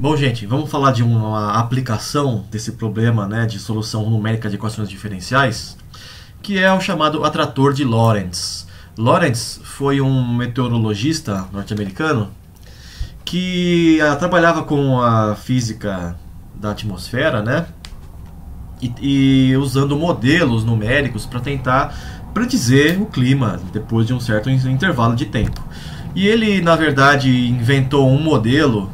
Bom, gente, vamos falar de uma aplicação desse problema, né, de solução numérica de equações diferenciais, que é o chamado atrator de Lorentz. Lorentz foi um meteorologista norte-americano que trabalhava com a física da atmosfera, né, e usando modelos numéricos para tentar predizer o clima depois de um certo intervalo de tempo. E ele, na verdade, inventou um modelo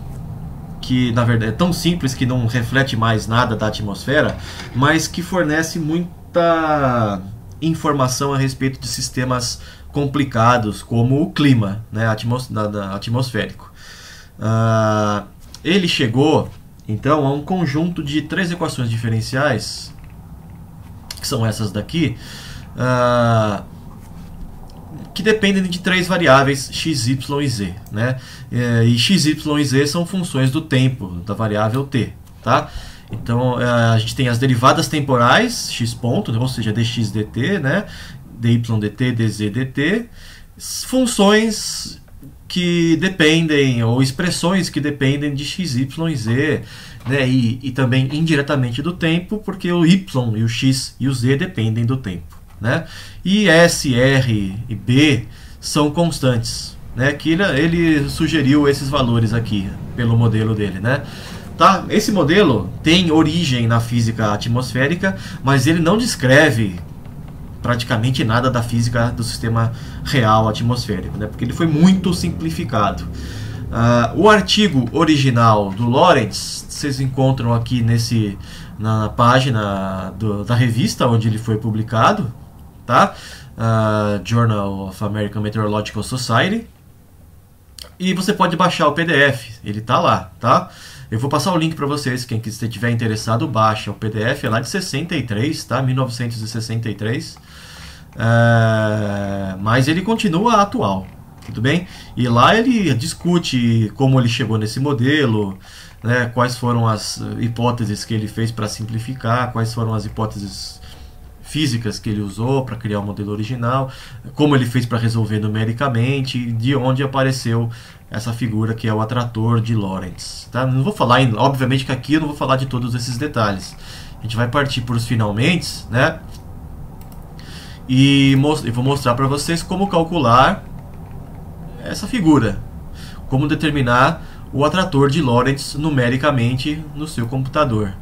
que, na verdade, é tão simples que não reflete mais nada da atmosfera, mas que fornece muita informação a respeito de sistemas complicados, como o clima, né, atmosférico. Ele chegou, então, a um conjunto de três equações diferenciais, que são essas daqui, que dependem de três variáveis x, y e z, né? E x, y e z são funções do tempo da variável t, tá? Então a gente tem as derivadas temporais x ponto, ou seja, dx dt, né? dy dt, dz dt, funções que dependem, ou expressões que dependem de x, y e z, né? E também indiretamente do tempo, porque o y e o x e o z dependem do tempo, né? E S, R e B são constantes, né? Que ele sugeriu esses valores aqui pelo modelo dele, né? Tá? Esse modelo tem origem na física atmosférica, mas ele não descreve praticamente nada da física do sistema real atmosférico, né? Porque ele foi muito simplificado. O artigo original do Lorentz vocês encontram aqui na página da revista onde ele foi publicado, tá? Journal of American Meteorological Society. E você pode baixar o PDF, ele tá lá, tá? Eu vou passar o link para vocês, quem estiver interessado, baixa o PDF, é lá de 63, tá? 1963. Mas ele continua atual, tudo bem? E lá ele discute como ele chegou nesse modelo, né? Quais foram as hipóteses que ele fez para simplificar, quais foram as hipóteses físicas que ele usou para criar o modelo original, como ele fez para resolver numericamente, de onde apareceu essa figura que é o atrator de Lorentz, tá? Não vou falar, obviamente que aqui eu não vou falar de todos esses detalhes. A gente vai partir para os finalmente, né? E vou mostrar para vocês como calcular essa figura, como determinar o atrator de Lorentz numericamente no seu computador,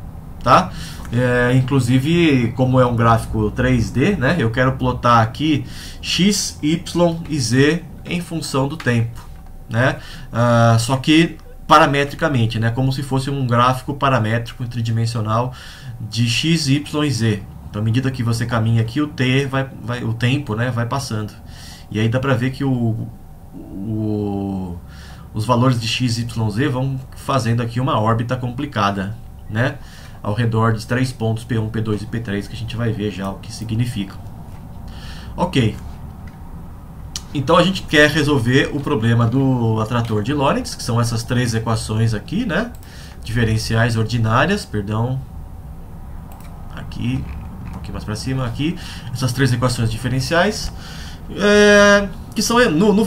tá? Inclusive, como é um gráfico 3D, né, eu quero plotar aqui x, y e z em função do tempo, né? Só que parametricamente, né, como se fosse um gráfico paramétrico tridimensional de x, y e z. Então, à medida que você caminha aqui, o tempo, né, vai passando. E aí dá para ver que os valores de x, y, z vão fazendo aqui uma órbita complicada, né, ao redor de 3 pontos P1, P2 e P3, que a gente vai ver já o que significam. Ok. Então a gente quer resolver o problema do atrator de Lorentz, que são essas três equações aqui, né? Diferenciais ordinárias, perdão. Aqui, um pouquinho mais para cima, aqui. Essas três equações diferenciais, que são,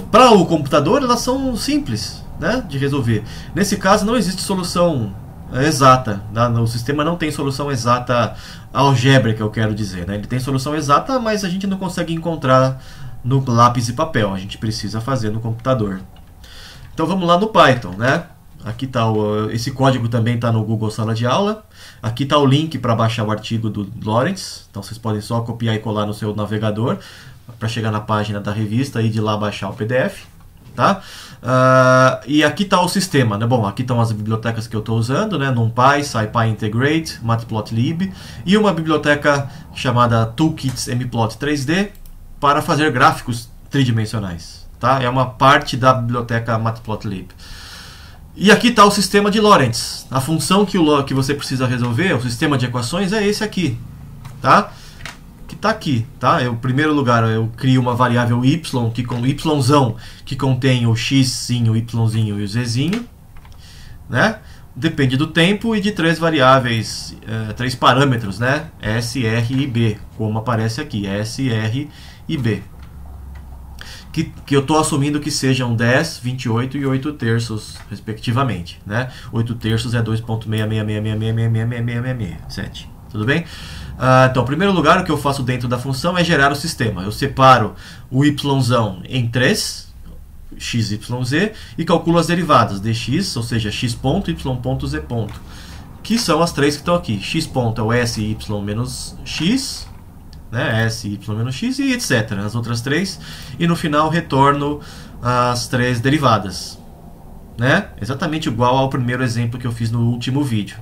para o computador, elas são simples, né, de resolver. Nesse caso não existe solução exata, o sistema não tem solução exata algébrica, eu quero dizer, né? Ele tem solução exata, mas a gente não consegue encontrar no lápis e papel, a gente precisa fazer no computador. Então vamos lá no Python, né? Aqui tá esse código também está no Google Sala de Aula. Aqui está o link para baixar o artigo do Lorentz, então vocês podem só copiar e colar no seu navegador para chegar na página da revista e de lá baixar o PDF, tá? E aqui está o sistema, né? Bom, aqui estão as bibliotecas que eu estou usando, né? NumPy, SciPy Integrate, Matplotlib e uma biblioteca chamada Toolkits Mplot 3D para fazer gráficos tridimensionais, tá? É uma parte da biblioteca Matplotlib. E aqui está o sistema de Lorentz. A função que você precisa resolver, o sistema de equações, é esse aqui, tá? Que está aqui, tá? Em primeiro lugar, eu crio uma variável y, yzão, que contém o xzinho, o yzinho e o zzinho, né? Depende do tempo e de três variáveis, três parâmetros, né? S, R e B, como aparece aqui, S, R e B. que eu estou assumindo que sejam 10, 28 e 8 terços, respectivamente, né? 8 terços é 2.66666666667, tudo bem? Então, em primeiro lugar, o que eu faço dentro da função é gerar o sistema. Eu separo o y em 3, x, y, z, e calculo as derivadas, dx, ou seja, x ponto, y ponto, z ponto, que são as três que estão aqui. X ponto é o s, y menos x, né? S, y menos x e etc. As outras três. E no final retorno as três derivadas, né? Exatamente igual ao primeiro exemplo que eu fiz no último vídeo.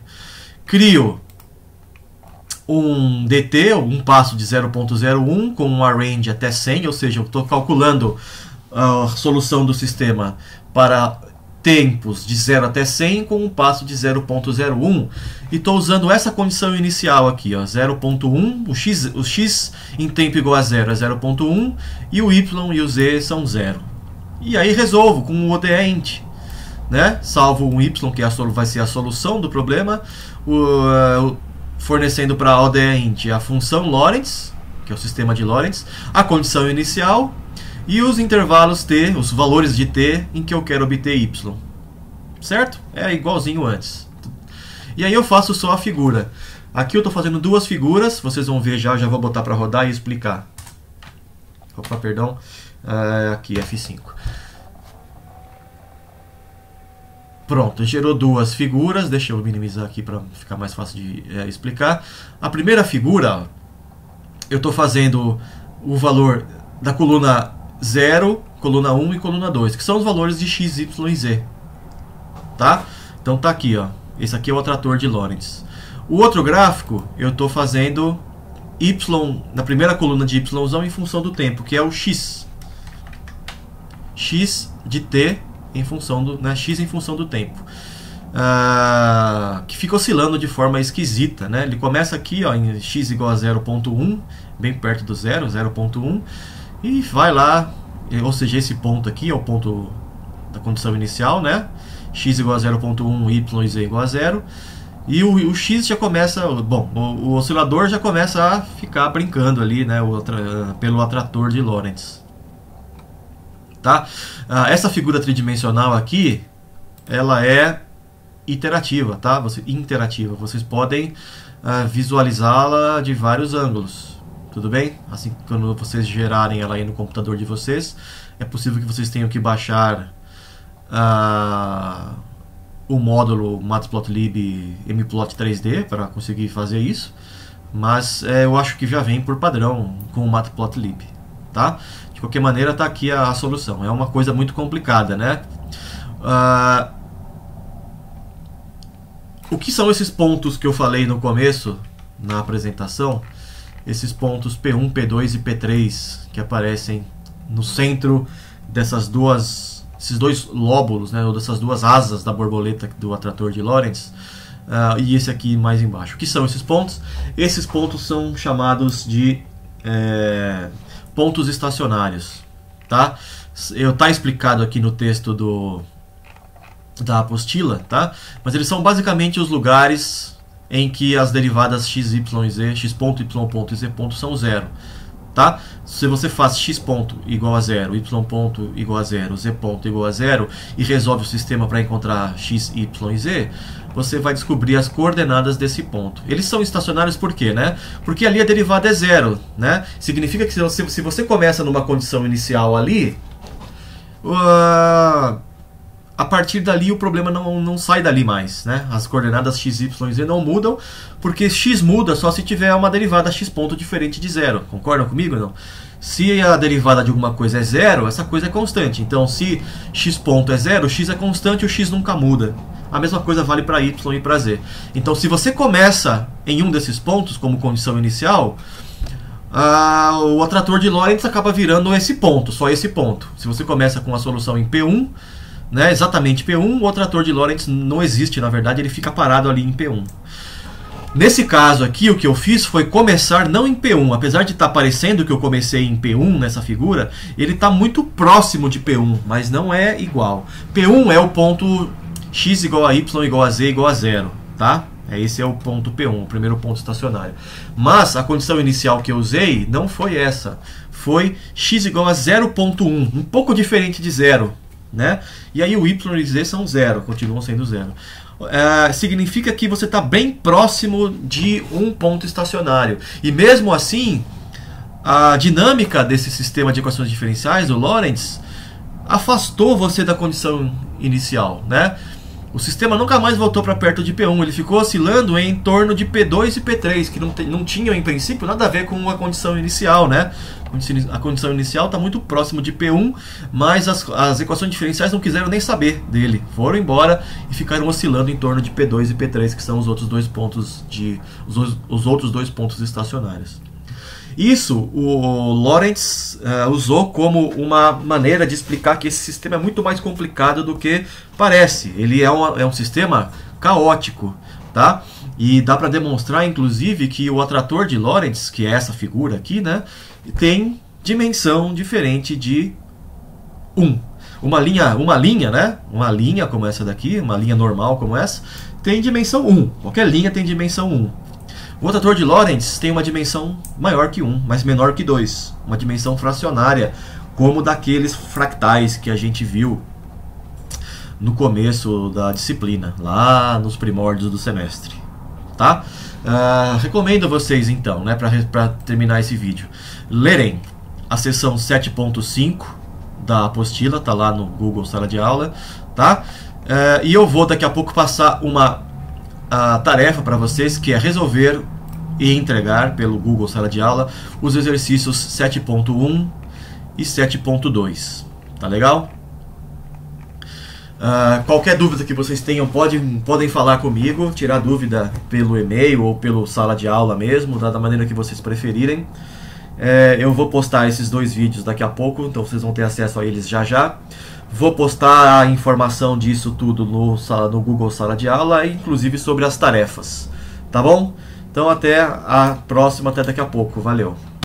Crio um dt, um passo de 0.01 com um arrange até 100, ou seja, eu estou calculando a solução do sistema para tempos de 0 até 100 com um passo de 0.01 e estou usando essa condição inicial aqui, 0.1, o x em tempo igual a 0 é 0.1 e o y e o z são 0. E aí resolvo com o ODEINT, né? Salvo um y, que vai ser a solução do problema, fornecendo para a ODEINT a função Lorentz, que é o sistema de Lorentz, a condição inicial e os intervalos t, os valores de t em que eu quero obter y. Certo? É igualzinho antes. E aí eu faço só a figura. Aqui eu estou fazendo duas figuras, vocês vão ver já vou botar para rodar e explicar. Opa, perdão. Aqui, F5. Pronto, gerou duas figuras. Deixa eu minimizar aqui para ficar mais fácil de explicar. A primeira figura, eu estou fazendo o valor da coluna 0, coluna 1 e coluna 2, que são os valores de x, y e z. Tá? Então tá aqui, ó. Esse aqui é o atrator de Lorentz. O outro gráfico, eu estou fazendo y na primeira coluna de y em função do tempo, que é o x. X de t em função do, né, x em função do tempo. Que fica oscilando de forma esquisita, né? Ele começa aqui, ó, em x igual a 0.1, bem perto do 0, 0.1, e vai lá, ou seja, esse ponto aqui é o ponto da condição inicial, né? X igual a 0.1, y e z igual a 0. E o x já começa, bom, o oscilador já começa a ficar brincando ali, né, pelo atrator de Lorentz. Tá? Essa figura tridimensional aqui, ela é iterativa, tá? Interativa. Vocês podem visualizá-la de vários ângulos, tudo bem? Assim, quando vocês gerarem ela aí no computador de vocês, é possível que vocês tenham que baixar o módulo Matplotlib Mplot 3D para conseguir fazer isso, mas eu acho que já vem por padrão com o Matplotlib, tá? De qualquer maneira, está aqui a solução. É uma coisa muito complicada, né? O que são esses pontos que eu falei no começo, na apresentação? Esses pontos P1, P2 e P3 que aparecem no centro desses dois lóbulos, né, ou dessas duas asas da borboleta do atrator de Lorentz, e esse aqui mais embaixo. O que são esses pontos? Esses pontos são chamados de pontos estacionários, tá? Tá explicado aqui no texto da apostila, tá? Mas eles são basicamente os lugares em que as derivadas x, y e z, x ponto, y ponto e z ponto são zero, tá? Se você faz x ponto igual a 0, y ponto igual a 0, z ponto igual a 0 e resolve o sistema para encontrar x, y e z, você vai descobrir as coordenadas desse ponto. Eles são estacionários por quê, né? Porque ali a derivada é zero, né? Significa que se você começa numa condição inicial ali, a partir dali o problema não sai dali mais, né? As coordenadas x, y e z não mudam, porque x muda só se tiver uma derivada x ponto diferente de zero. Concordam comigo ou não? Se a derivada de alguma coisa é zero, essa coisa é constante. Então, se x ponto é zero, x é constante e o x nunca muda. A mesma coisa vale para y e para z. Então, se você começa em um desses pontos como condição inicial, o atrator de Lorentz acaba virando esse ponto, só esse ponto. Se você começa com a solução em P1, né, exatamente P1, o atrator de Lorentz não existe, na verdade, ele fica parado ali em P1. Nesse caso aqui, o que eu fiz foi começar não em P1, apesar de estar parecendo que eu comecei em P1 nessa figura, ele está muito próximo de P1, mas não é igual. P1 é o ponto x igual a y igual a z igual a 0, tá? Esse é o ponto P1, o primeiro ponto estacionário. Mas a condição inicial que eu usei não foi essa. foi x igual a 0,1, um pouco diferente de 0, né? E aí o y e z são 0, continuam sendo 0. Significa que você está bem próximo de um ponto estacionário. E mesmo assim, a dinâmica desse sistema de equações diferenciais, o Lorentz, afastou você da condição inicial, né? O sistema nunca mais voltou para perto de P1, ele ficou oscilando em torno de P2 e P3, que não tinham em princípio nada a ver com a condição inicial, né? A condição inicial está muito próximo de P1, mas as equações diferenciais não quiseram nem saber dele, foram embora e ficaram oscilando em torno de P2 e P3, que são os outros dois pontos estacionários. Isso o Lorentz usou como uma maneira de explicar que esse sistema é muito mais complicado do que parece. Ele é um sistema caótico, tá? E dá para demonstrar, inclusive, que o atrator de Lorentz, que é essa figura aqui, né, tem dimensão diferente de 1. Uma linha, né? Uma linha como essa daqui, uma linha normal como essa, tem dimensão 1. Qualquer linha tem dimensão 1. O atrator de Lorentz tem uma dimensão maior que 1, mas menor que 2. Uma dimensão fracionária, como daqueles fractais que a gente viu no começo da disciplina, lá nos primórdios do semestre. Tá? Recomendo vocês, então, né, para terminar esse vídeo, lerem a seção 7.5 da apostila, tá lá no Google Sala de Aula. Tá? E eu vou daqui a pouco passar uma tarefa para vocês, que é resolver e entregar pelo Google Sala de Aula os exercícios 7.1 e 7.2. Tá legal? Qualquer dúvida que vocês tenham, podem falar comigo, tirar dúvida pelo e-mail ou pelo Sala de Aula mesmo, da maneira que vocês preferirem. Eu vou postar esses dois vídeos daqui a pouco, então vocês vão ter acesso a eles já já. Vou postar a informação disso tudo no Google Sala de Aula, inclusive sobre as tarefas. Tá bom? Então até a próxima, até daqui a pouco. Valeu!